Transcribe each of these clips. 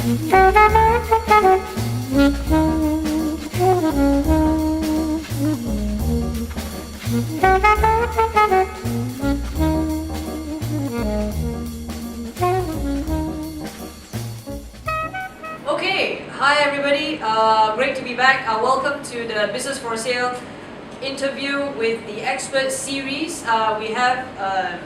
Okay, hi everybody. Great to be back. Welcome to the Business for Sale interview with the expert series. We have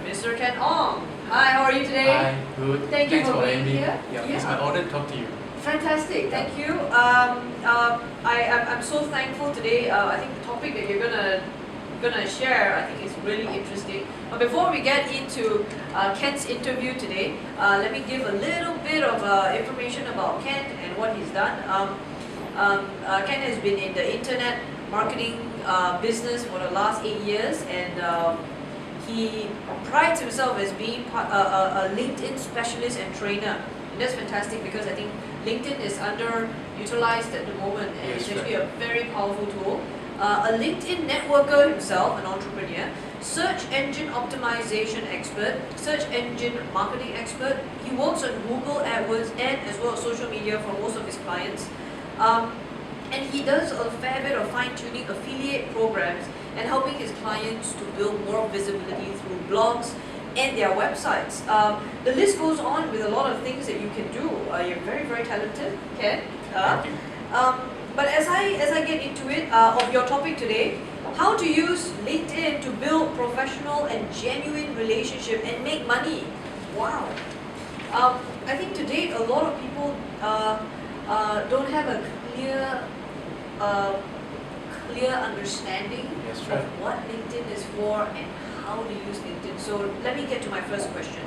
Mr. Ken Ong. Hi, how are you today? Hi, good. Thank you Thanks for being having me. here. Yeah, it's my honor to talk to you. Fantastic, thank you. I'm so thankful today. I think the topic that you're gonna share, I think is really interesting. But before we get into Ken's interview today, let me give a little bit of information about Ken and what he's done. Ken has been in the internet marketing business for the last 8 years, and he prides himself as being a LinkedIn specialist and trainer. And that's fantastic because I think LinkedIn is underutilized at the moment, and it's actually a very powerful tool. A LinkedIn networker himself, an entrepreneur, search engine optimization expert, search engine marketing expert. He works on Google AdWords and as well as social media for most of his clients. And he does a fair bit of fine-tuning affiliate programs and helping his clients to build more visibility through blogs and their websites. The list goes on with a lot of things that you can do. You're very, very talented, Ken. Thank you. But as I get into it, of your topic today, how to use LinkedIn to build professional and genuine relationship and make money. Wow. I think to date, a lot of people don't have a clear understanding of what LinkedIn is for and how to use LinkedIn. So let me get to my first question.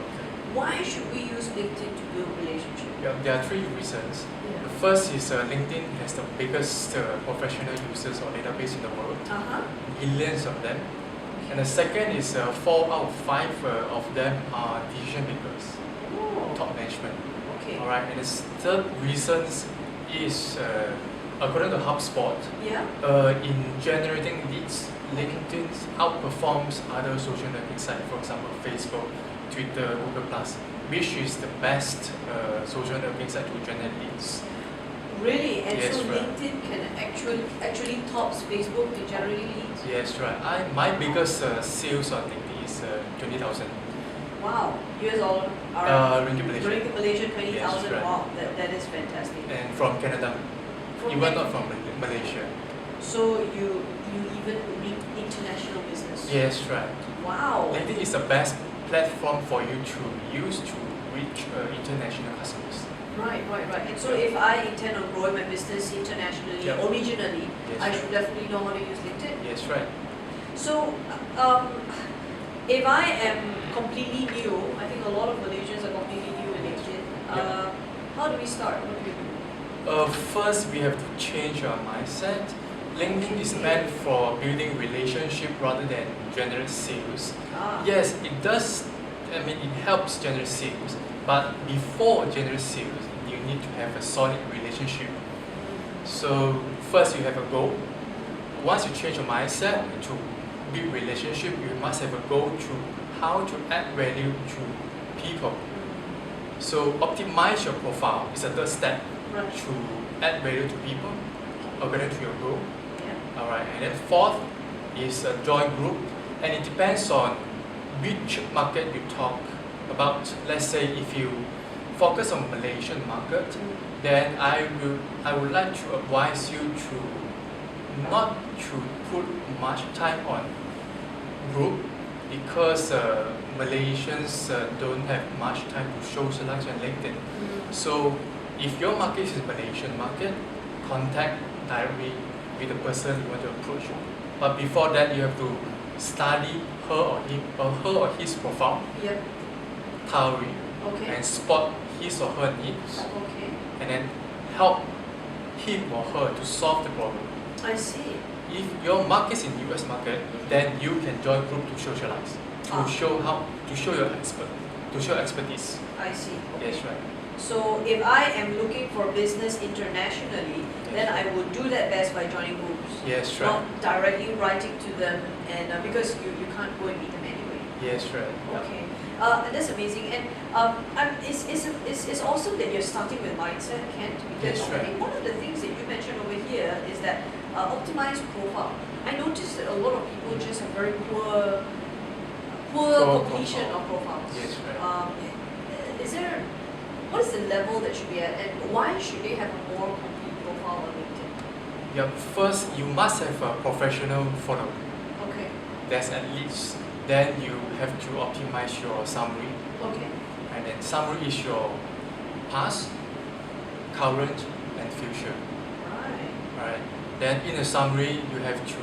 Why should we use LinkedIn to build relationships? Yeah, there are 3 reasons. The first is LinkedIn has the biggest professional users or database in the world, millions of them. And the second is 4 out of 5 of them are decision makers, top management. Okay. All right. And the third reason is according to HubSpot, in generating leads, LinkedIn outperforms other social networking sites, for example, Facebook, Twitter, Google+, which is the best social networking site to generate leads. Really? And yes, so right. LinkedIn can actually tops Facebook in generating leads? Yes, right. My biggest sales on LinkedIn is 20,000. Wow. US dollar? Ringgit Malaysia. Ringgit Malaysia, 20,000. Yes, right. Wow, that is fantastic. And from Canada, even not from Malaysia. So you even meet international business? Yes, right. Wow. LinkedIn is the best platform for you to use to reach international customers. Right. And so if I intend on growing my business internationally or regionally, I should definitely know how to use LinkedIn. Yes, right. So if I am completely new, I think a lot of Malaysians are completely new in LinkedIn. How do we start? What do we do? First, we have to change our mindset. LinkedIn is meant for building relationship rather than generate sales. Yes, it does. It helps generate sales. But before generate sales, you need to have a solid relationship. So first, you have a goal. Once you change your mindset to build relationship, you must have a goal to how to add value to people. So optimize your profile is the third step to add value to people according to your goal. Alright, and then fourth is a join group, and it depends on which market you talk about. Let's say if you focus on Malaysian market, then I would like to advise you to not to put much time on group because Malaysians don't have much time to socialize on LinkedIn. So if your market is Malaysian market, contact directly with the person you want to approach. But before that, you have to study her or his profile thoroughly and spot his or her needs, and then help him or her to solve the problem. I see. If your market is in US market, then you can join group to socialize, to show your expertise. I see. Yes, right. So if I am looking for business internationally, then I would do that best by joining groups. Yes, right. Not directly writing to them, and because you can't go and meet them anyway. Yes, right. Okay. That's amazing, and it's awesome that you're starting with mindset, Kent, because Yes, I right. think one of the things that you mentioned over here is that optimize profile. I noticed that a lot of people just have very poor completion profile. of profiles. Yes, right. What is the level that should be at, and why should they have a more complete profile on LinkedIn? Yeah, first you must have a professional photo. Okay. That's at least. Then you have to optimize your summary, Okay. and then summary is your past, current, and future. Right. Right. Then in a summary, you have to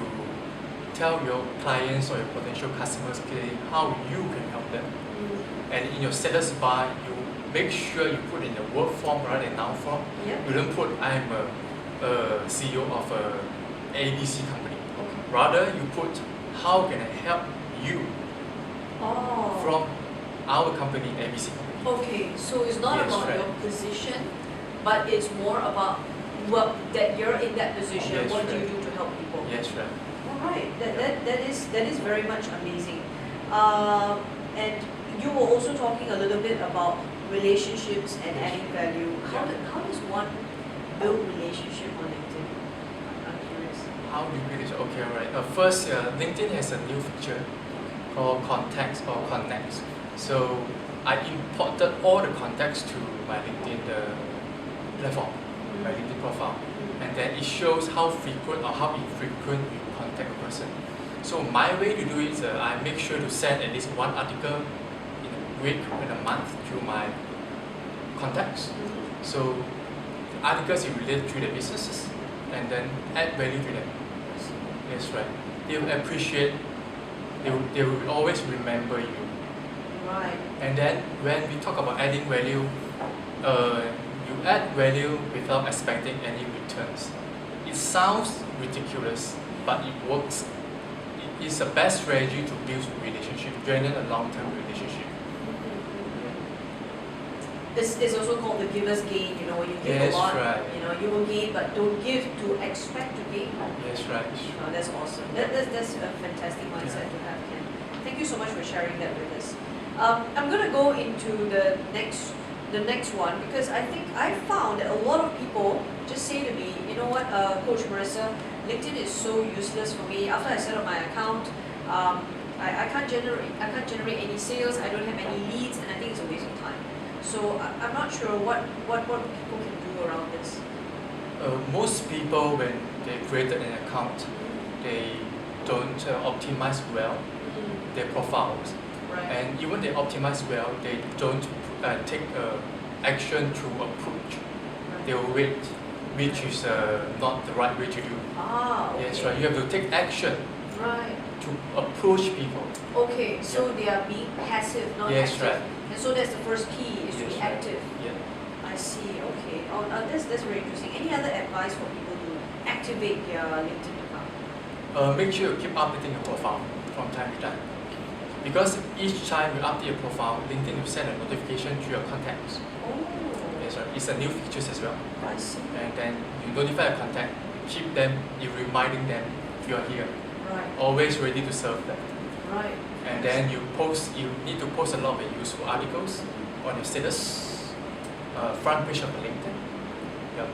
tell your clients or your potential customers clearly how you can help them. And in your status bar, you make sure you put in the word form rather than noun form. Yep. You don't put I'm a CEO of a ABC company. Okay. Rather, you put how can I help you Oh. from our company, ABC company. Okay, so it's not Yes, about right. your position, but it's more about that you're in that position. Yes, what do you right. do to help people? Yes, right. All right, that is very much amazing. And you were also talking a little bit about relationships and adding value. How does one build relationship on LinkedIn? I'm curious. How do you build it? Okay, right. First, LinkedIn has a new feature called contacts or connects. So I imported all the contacts to my LinkedIn platform, my LinkedIn profile, and then it shows how frequent or how infrequent you contact a person. So my way to do it is I make sure to send at least one article in a week, in a month to my contacts. So the articles you relate to the businesses and then add value to them. Yes, right. They will appreciate. They will always remember you. Right. And then when we talk about adding value, you add value without expecting any returns. It sounds ridiculous, but it works. It is the best strategy to build relationship, generate a long-term relationship. This is also called the giver's gain. You know, when you give Yes, a lot, right. you know, you will gain, but don't give to expect to gain. Yes, right. Oh, that's awesome. That's a fantastic mindset to have, Ken. Thank you so much for sharing that with us. I'm going to go into the next one, because I think I found that a lot of people just say to me, you know what, Coach Marissa, LinkedIn is so useless for me. After I set up my account, I can't generate any sales. I don't have any leads, and I think it's a waste of time. So I'm not sure what people can do around this. Most people, when they created an account, they don't optimize well their profiles. Right. And even they optimize well, they don't take action to approach. They will wait, which is not the right way to do. Ah, okay. Yes, right. You have to take action Right. to approach people. Okay, so they are being passive, not Yes, active. right. And so that's the first key, is to Yes, be right. active. Yeah. I see, okay. Oh, that's very interesting. Any other advice for people to activate their LinkedIn account? Make sure you keep updating your profile from time to time. Because each time you update your profile, LinkedIn will send a notification to your contacts. Oh, Yes, right. It's a new feature as well. I see. And then you notify your contact, keep them, you reminding them you are here, Right, always ready to serve them. right. And then you need to post a lot of useful articles on your status, front page of LinkedIn. Yep.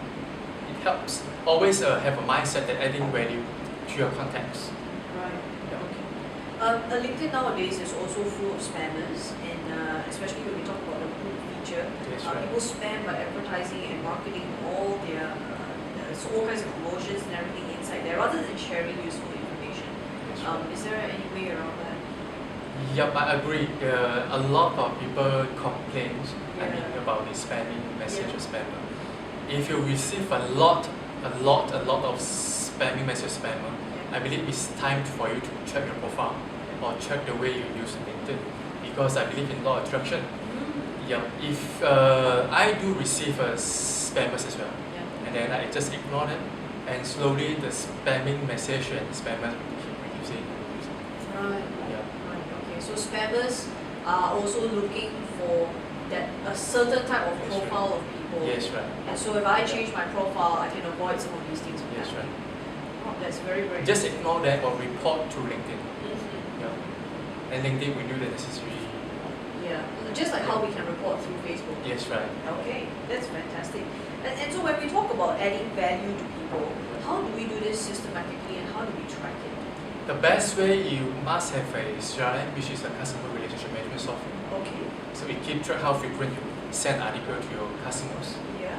It helps. Always have a mindset that adding value to your contacts. Right. Yep. Okay. LinkedIn nowadays is also full of spammers, and especially when we talk about the group feature, Yes, right. people spam by advertising and marketing all their so all kinds of promotions and everything inside there, rather than sharing useful information. Yes, right. Is there any way around that? Yep, I agree. A lot of people complain Yeah. about the spamming message Yeah. or spammer. If you receive a lot of spamming message spammer, I believe it's time for you to check your profile or check the way you use LinkedIn, because I believe in law of attraction. Yeah, if I do receive spammers as well, Yeah. and then I just ignore them, and slowly the spamming message and spammers will keep reducing. Right. Yeah. Right. Okay. So spammers are also looking for a certain type of Yes, profile of people. Yes, right. And so if I change my profile, I can avoid some of these things. from Yes, happening. right. Oh, that's very Just ignore that or report to LinkedIn. Mhm. Yeah. And LinkedIn will do the necessary Yeah. just like how we can report through Facebook. Yes, right. Okay, that's fantastic. And so when we talk about adding value to people, how do we do this systematically and how do we track it? The best way, you must have a CRM, which is a customer relationship management software. Okay. So it keeps track how frequent you send article to your customers. Yeah.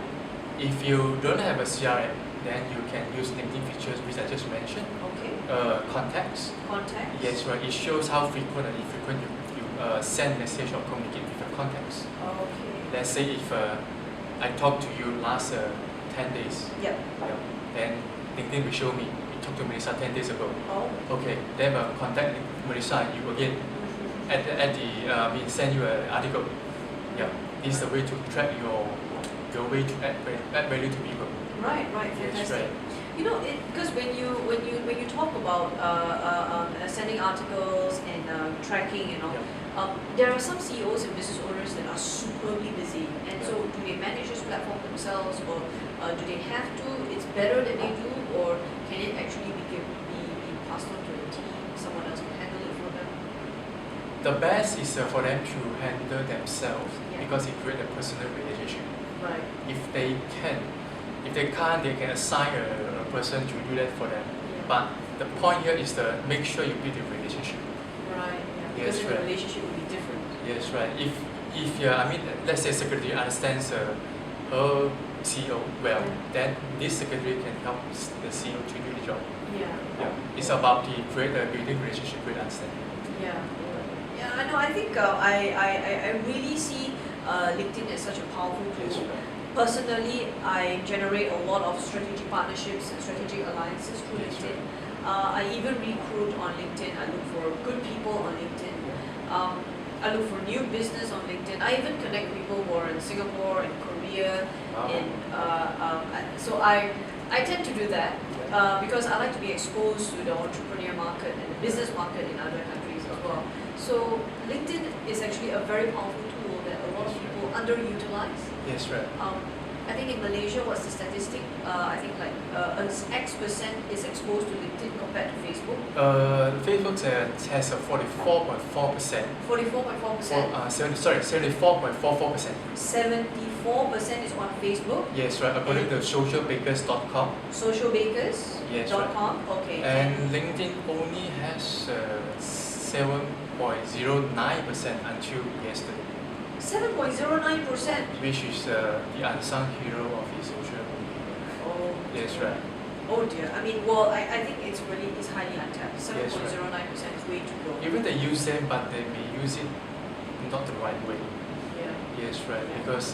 If you don't have a CRM, then you can use LinkedIn features which I just mentioned. Okay. Contacts. Contacts. Yes, right. It shows how frequent and infrequent you send message or communicate with your contacts. Okay. Let's say if I talked to you last 10 days, Yep. then LinkedIn will show me you talked to Melissa 10 days ago. Oh. Okay, then contact Melissa and you again we send you an article. Yeah, this is the way to track your way to add value to people. Right, right, Yes, fantastic. right. You know, because when you talk about sending articles and tracking and all, there are some CEOs and business owners that are superbly busy, and so do they manage this platform themselves, or do they have to? It's better that they do, or can it actually be passed on to a team? Someone else can handle it for them. The best is for them to handle themselves Yeah. because it creates a personal relationship. Right. If they can't, they can assign a person to do that for them. Yeah. But the point here is to make sure you build a relationship. Right. Yeah. Yes, Because then right. the relationship will be different. Yes, right. If let's say secretary understands her CEO well, then this secretary can help the CEO to do the job. Yeah. Yeah. It's about building relationship with understanding. Yeah. Yeah. I know. I think I really see LinkedIn as such a powerful tool. Yes, right. Personally, I generate a lot of strategic partnerships and strategic alliances through Yes, LinkedIn. I even recruit on LinkedIn. I look for good people on LinkedIn. I look for new business on LinkedIn. I even connect people who are in Singapore, in Korea, so I tend to do that because I like to be exposed to the entrepreneur market and the business market in other countries as well. So LinkedIn is actually a very powerful tool that a lot of people underutilize. Yes, right. I think in Malaysia, what's the statistic? I think like X% is exposed to LinkedIn compared to Facebook. Facebook has a 44.4%. 44.4%. 74.44%. 74% is on Facebook. Yes, right. According to socialbakers.com. Socialbakers.com. Yes, right. Okay. And LinkedIn only has 7.09% until yesterday. 7.09%. Which is the unsung hero of the social media. Oh. Yes, right. Oh dear. I mean, well, I think it's highly untapped. 7.09% is way too low. Even they use them, but they may use it not the right way. Yeah. Yes, right. Because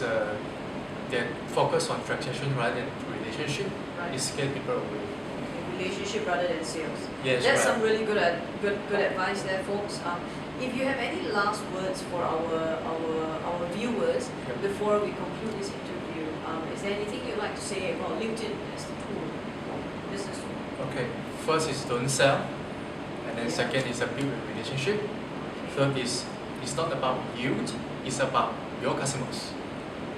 they focus on transaction rather than relationship. Right. It scares people away. Relationship rather than sales. Yes, That's right. some really good advice there, folks. If you have any last words for our viewers before we conclude this interview, is there anything you'd like to say about LinkedIn as the tool, business tool? Okay. First is don't sell, and then Yeah. second is build a relationship. Third is it's not about you, it's about your customers.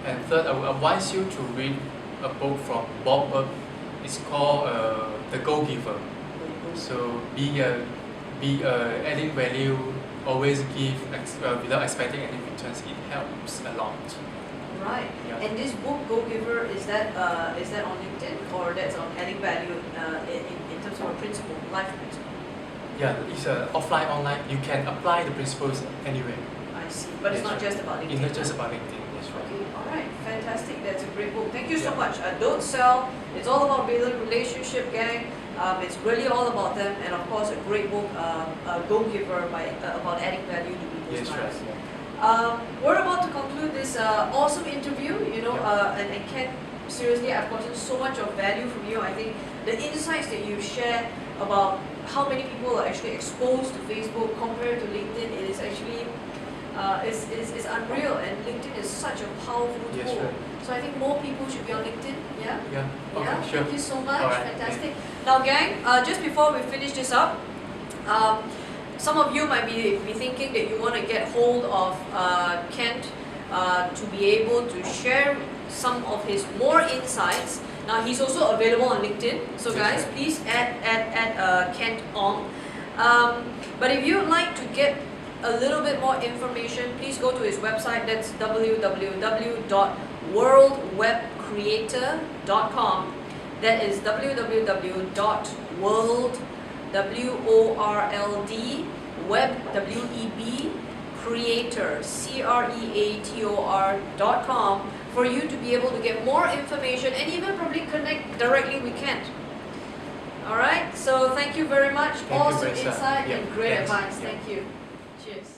And third, I would advise you to read a book from Bob Burg. It's called The Go-Giver. So be adding value, always give without expecting any returns. It helps a lot. Right. Yeah. And this book, Go Giver, is that on LinkedIn or that's on adding value in terms of a principle, life principle? Yeah, it's offline, online. You can apply the principles anywhere. I see. But it's Yes, not right. just about LinkedIn. It's not just about LinkedIn. Yes, right. Okay, all right, fantastic. That's a great book. Thank you so Yeah. much. Don't sell. It's all about building relationship, gang. It's really all about them, and of course, a great book, Go Giver, about adding value to people's Yes, right. lives. Yeah. We're about to conclude this awesome interview. And Ken, seriously, I've gotten so much of value from you. I think the insights that you share about how many people are actually exposed to Facebook compared to LinkedIn, it is actually is unreal, and LinkedIn is such a powerful tool. Yes, right. So I think more people should be on LinkedIn. Yeah. Yeah. Okay, Yeah. sure. Thank you so much. All right. Fantastic. Now, gang, just before we finish this up, some of you might be thinking that you want to get hold of Kent to be able to share some of his more insights. Now, he's also available on LinkedIn. So, Yes, guys, right. please add Kent on. But if you'd like to get a little bit more information, please go to his website. That's www.worldwebcreator.com. That is www.world, W-O-R-L-D, web, W-E-B, creator, creator.com, for you to be able to get more information and even probably connect directly with Kent. Alright, so thank you very much. Thank you, Awesome Vanessa. insight Yeah, and great thanks. advice. Yeah. Thank you. Cheers.